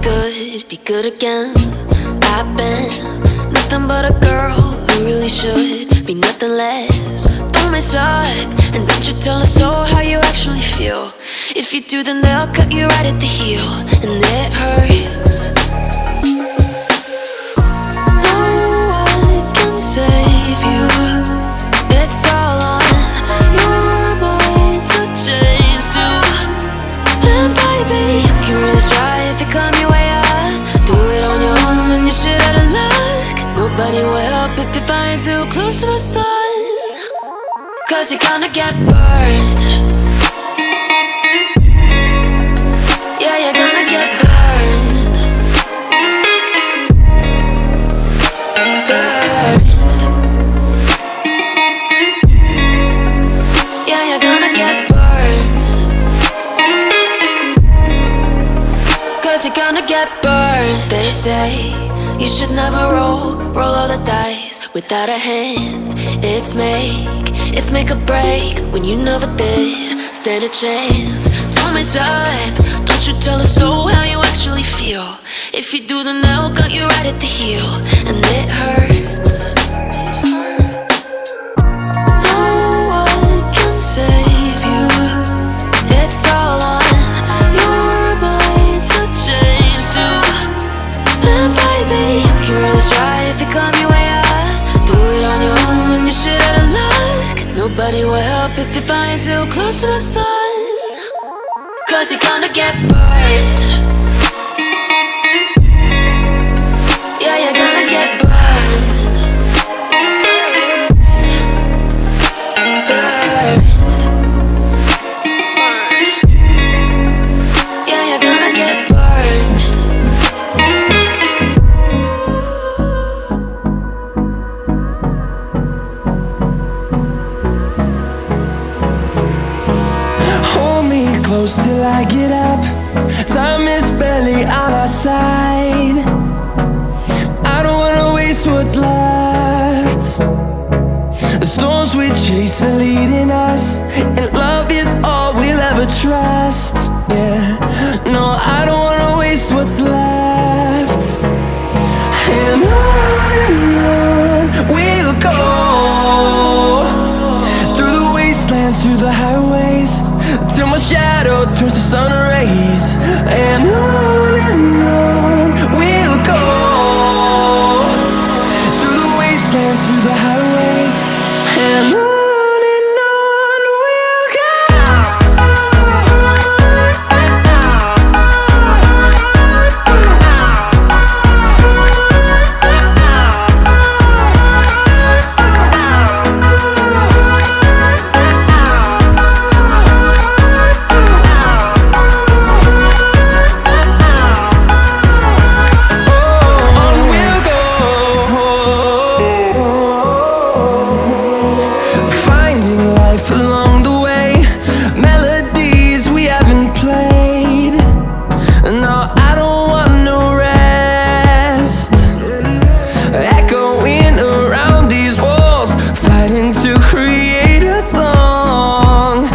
be good again. I've been nothing but a girl who really should be nothing less. Don't mess up, and don't you tell us so how you actually feel. If you do, then they'll cut you right at the heel, and it hurts. No one can save you. It's all on your mind to change too. And baby, you can really try if you climb your way up. Do it on your own and you shit out of luck. Nobody will help if you're flying too close to the sun. 'Cause you're gonna get burned. Yeah, you're gonna get burned. Burned. Yeah, you're gonna get burned. 'Cause you're gonna get burned. They say you should never roll all the dice without a hand. It's make or break when you never did stand a chance. Don't mess up, don't you tell us so how you actually feel. If you do, then they'll cut you right at the heel, and it hurts. No one can save you. It's all on your mind to change too. And baby, you can really try if you climb your way up. Do it on your own when you shit out of luck. Nobody will help if you're flying too close to the sun. 'Cause you're gonna get burned. Yeah, you're gonna get burned. Burned. Yeah, you're gonna get burned. Close till I get up. Time is barely on our side. I don't wanna waste what's left. The storms we chase are leading us, and love is all we'll ever trust. Yeah, no, I don't wanna waste what's left. And on we'll go, through the wastelands, through the highways, till my shadow turns to sun rays. And on